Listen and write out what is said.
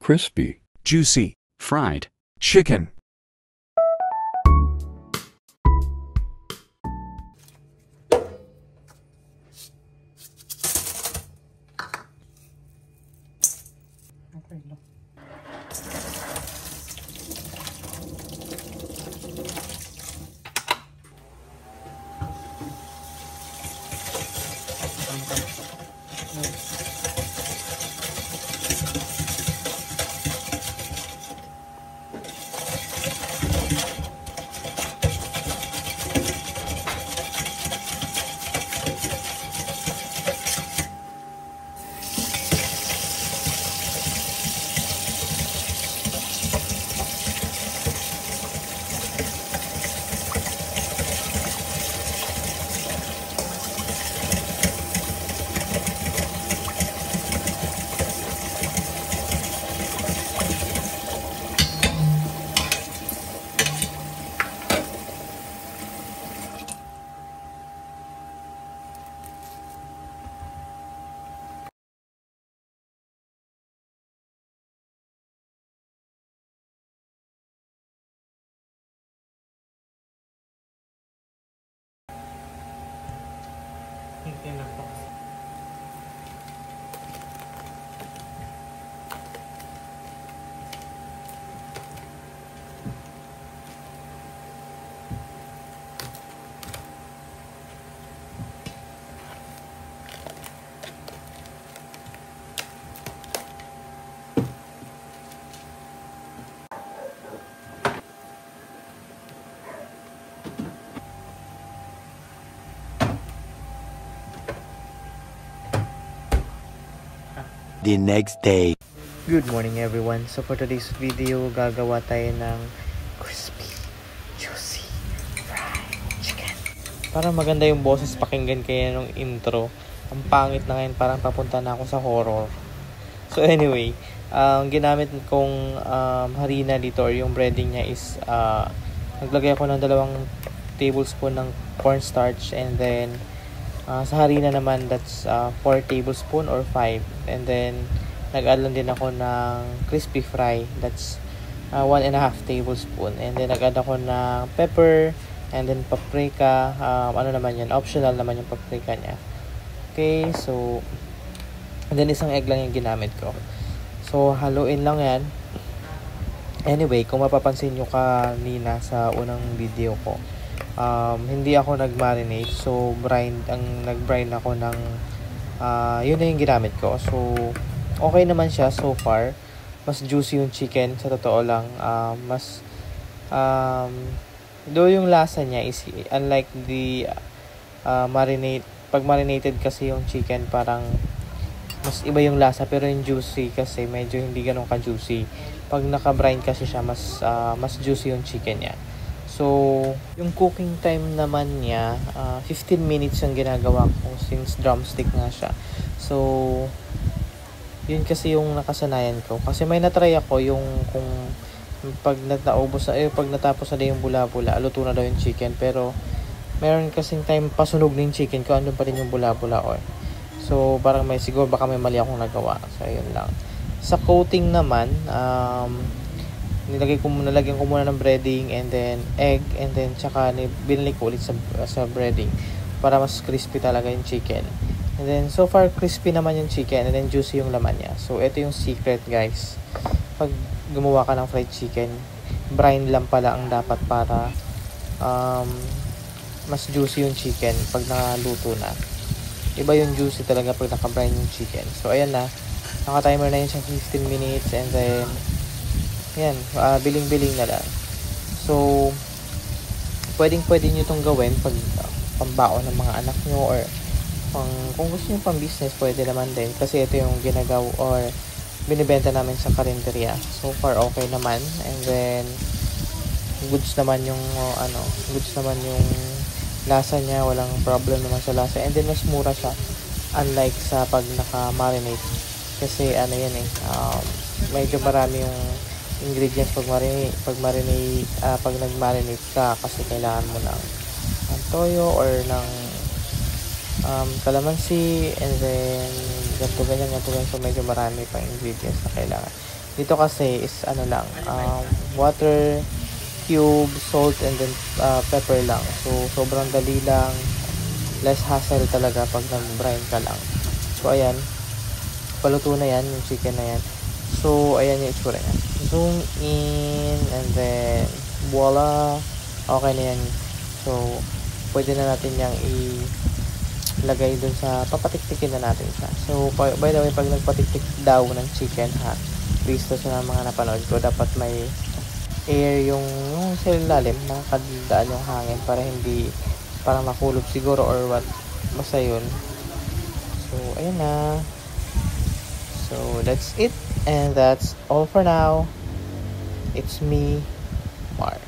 crispy, juicy, fried chicken. The next day. Good morning everyone. So for today's video, gagawa tayo ng crispy, juicy, fried chicken. Parang maganda yung boses pakinggan kaya nung intro. Ang pangit na ngayon, parang papunta na ako sa horror. So anyway, ang ginamit kong harina dito or yung breading niya is naglagay ako ng 2 tablespoon ng cornstarch, and then sa harina naman that's 4 tablespoon or 5, and then nag-add lang din ako ng crispy fry, that's 1.5 tablespoon, and then nag-add ako ng pepper, and then paprika, ano naman yan, optional naman yung paprika niya. Okay, so and then isang egg lang yung ginamit ko. So haluin lang yan. Anyway, kung mapapansin nyo kanina sa unang video ko, hindi ako nag-marinate, so nag-brine ako ng yun na yung ginamit ko. So okay naman siya so far. Mas juicy yung chicken sa totoo lang. Mas do yung lasa niya is unlike the marinate. Pag marinated kasi yung chicken, parang mas iba yung lasa, pero yung juicy kasi medyo hindi ganun ka-juicy. Pag naka-brine kasi siya, mas juicy yung chicken niya. So, yung cooking time naman niya, 15 minutes yung ginagawa ko since drumstick nga siya. So, yun kasi yung nakasanayan ko. Kasi may natry ako yung kung pag natapos na yung bula-bula, luto na daw yung chicken. Pero, meron kasing time pasunog na yung chicken ko, andun pa rin yung bula-bula or. So, parang siguro baka may mali akong nagawa. So, yun lang. Sa coating naman, nilagyan ko muna ng breading, and then egg, and then tsaka binili ko ulit sa breading para mas crispy talaga yung chicken. And then so far crispy naman yung chicken, and then juicy yung laman niya. So ito yung secret guys, pag gumawa ka ng fried chicken, brine lang pala ang dapat para mas juicy yung chicken pag naluto na. Iba yung juicy talaga pag naka-brine yung chicken. So ayan na, naka-timer na yun sa 15 minutes, and then yan, biling-biling na lang. So, pwede nyo itong gawin pag pambaon ng mga anak nyo, or kung gusto nyo pang business, pwede naman din. Kasi ito yung ginagawa or binibenta namin sa karinderya. So far, okay naman. And then, goods naman yung lasa niya. Walang problem naman sa lasa. And then, mas mura siya. Unlike sa pag naka-marinate. Kasi, medyo marami yung ingredients pag nag-marinate ka, kasi kailangan mo ng toyo or ng calamansi, and then ganito ganyan, so medyo marami pang ingredients na kailangan. Dito kasi is ano lang, water, cube, salt, and then pepper lang. So, sobrang dali lang. Less hassle talaga pag nag-brine ka lang. So, ayan. Paluto na yan, yung chicken na yan. So, ayan yung itsura niya. Zoom in, and then, voila. Okay na yan. So, pwede na natin yung ilagay dun sa, papatiktikin na natin siya. So, by the way, pag nagpatiktik daw ng chicken, ha, based sa mga napanood ko, dapat may air yung sa ilalim, nakakadaan yung hangin para hindi, parang makulog siguro or what. Basta yun. So, ayan na. So, that's it. And that's all for now. It's me, Mark.